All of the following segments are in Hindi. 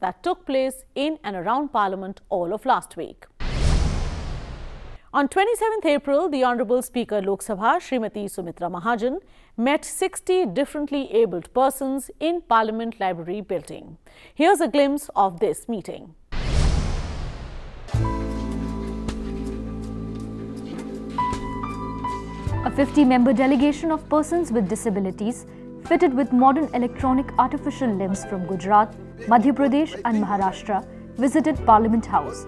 that took place in and around Parliament all of last week. On 27th April, the Honourable Speaker Lok Sabha, Srimati Sumitra Mahajan, met 60 differently abled persons in Parliament Library building. Here's a glimpse of this meeting. A 50-member delegation of persons with disabilities fitted with modern electronic artificial limbs from Gujarat, Madhya Pradesh and Maharashtra visited Parliament House.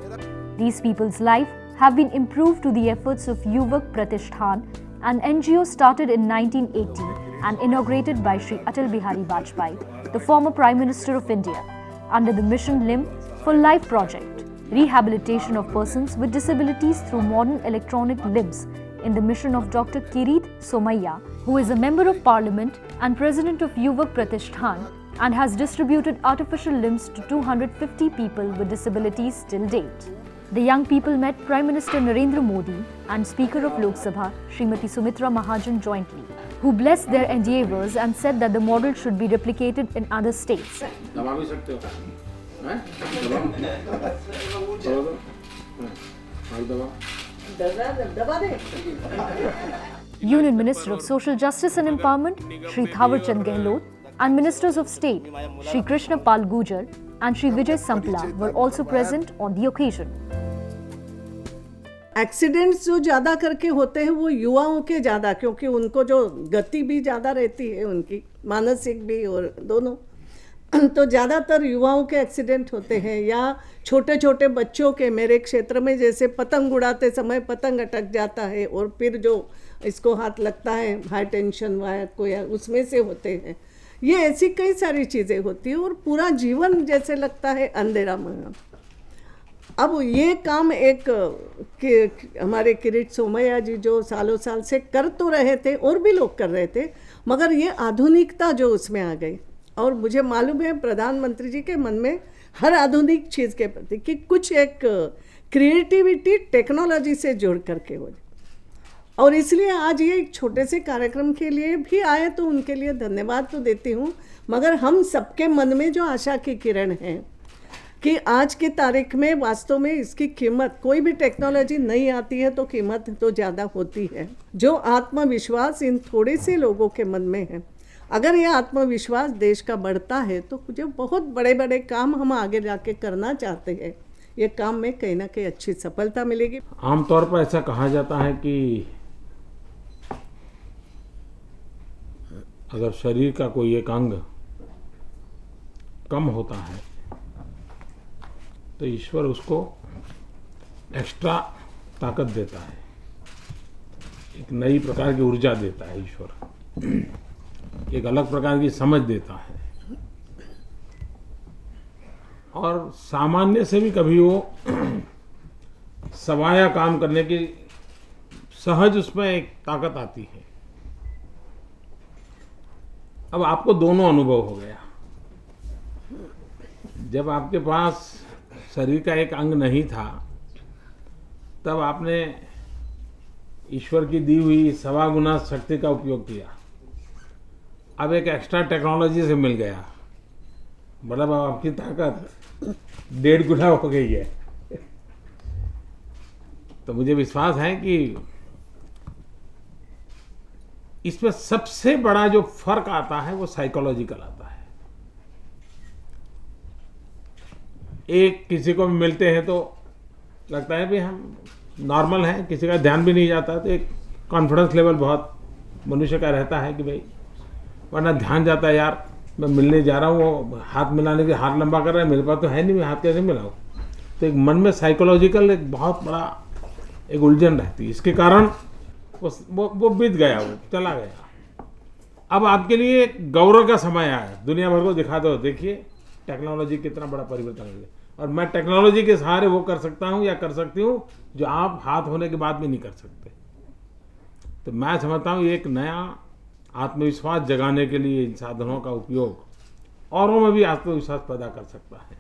These people's life have been improved to the efforts of Yuvak Pratishthan, an NGO started in 1980 and inaugurated by Shri Atal Bihari Vajpayee, the former Prime Minister of India, under the Mission Limb for Life project, rehabilitation of persons with disabilities through modern electronic limbs in the mission of Dr. Kirit Somaiya, who is a Member of Parliament and President of Yuvak Pratishthan and has distributed artificial limbs to 250 people with disabilities till date. The young people met Prime Minister Narendra Modi and Speaker of Lok Sabha, Srimati Sumitra Mahajan jointly, who blessed their endeavours and said that the model should be replicated in other states. Union Minister of Social Justice and Empowerment, Shri Thawar Chand Gehlot, and Ministers of State, Shri Krishna Pal Gujar and Shri Vijay Sampla were also present on the occasion. Accidents जो ज़्यादा करके होते हैं वो युवाओं के ज़्यादा, क्योंकि उनको जो गति भी ज़्यादा रहती है उनकी, मानसिक भी और दोनों, तो ज़्यादातर युवाओं के एक्सीडेंट होते हैं या छोटे छोटे बच्चों के। मेरे क्षेत्र में जैसे पतंग उड़ाते समय पतंग अटक जाता है और फिर जो इसको हाथ लगता है हाई टेंशन वायर को, या उसमें से होते हैं। ये ऐसी कई सारी चीज़ें होती हैं और पूरा जीवन जैसे लगता है अंधेरा में। अब ये काम एक हमारे किरीट सोमैया जी जो सालों साल से कर तो रहे थे और भी लोग कर रहे थे, मगर ये आधुनिकता जो उसमें आ गई, और मुझे मालूम है प्रधानमंत्री जी के मन में हर आधुनिक चीज़ के प्रति कि कुछ एक क्रिएटिविटी टेक्नोलॉजी से जोड़ करके हो, और इसलिए आज ये एक छोटे से कार्यक्रम के लिए भी आए तो उनके लिए धन्यवाद तो देती हूँ। मगर हम सबके मन में जो आशा की किरण है कि आज की तारीख में वास्तव में इसकी कीमत, कोई भी टेक्नोलॉजी नहीं आती है तो कीमत तो ज़्यादा होती है। जो आत्मविश्वास इन थोड़े से लोगों के मन में है, अगर ये आत्मविश्वास देश का बढ़ता है तो जो बहुत बड़े बड़े काम हम आगे जाके करना चाहते हैं, ये काम में कहीं ना कहीं अच्छी सफलता मिलेगी। आमतौर पर ऐसा कहा जाता है कि अगर शरीर का कोई एक अंग कम होता है तो ईश्वर उसको एक्स्ट्रा ताकत देता है, एक नई प्रकार की ऊर्जा देता है ईश्वर, एक अलग प्रकार की समझ देता है, और सामान्य से भी कभी वो सवाया काम करने की सहज उसमें एक ताकत आती है। अब आपको दोनों अनुभव हो गया। जब आपके पास शरीर का एक अंग नहीं था तब आपने ईश्वर की दी हुई 1.25 गुना शक्ति का उपयोग किया। अब एक एक्स्ट्रा टेक्नोलॉजी से मिल गया, मतलब आपकी ताकत 1.5 गुना हो गई है। तो मुझे विश्वास है कि इसमें सबसे बड़ा जो फर्क आता है वो साइकोलॉजिकल आता है। एक किसी को मिलते हैं तो लगता है भी हम नॉर्मल हैं, किसी का ध्यान भी नहीं जाता, तो एक कॉन्फिडेंस लेवल बहुत मनुष्य का रहता है कि भाई, वरना ध्यान जाता है यार मैं मिलने जा रहा हूँ, वो हाथ मिलाने के हाथ लंबा कर रहा है, मेरे पास तो है नहीं, मैं हाथ कैसे मिलाऊँ। तो एक मन में साइकोलॉजिकल एक बहुत बड़ा एक उलझन रहती है। इसके कारण वो बीत गया, वो चला गया। अब आपके लिए एक गौरव का समय आया, दुनिया भर को दिखा दो, देखिए टेक्नोलॉजी कितना बड़ा परिवर्तन है, और मैं टेक्नोलॉजी के सहारे वो कर सकता हूँ या कर सकती हूँ जो आप हाथ होने के बाद भी नहीं कर सकते। तो मैं समझता हूँ ये एक नया आत्मविश्वास जगाने के लिए इन साधनों का उपयोग औरों में भी आत्मविश्वास पैदा कर सकता है।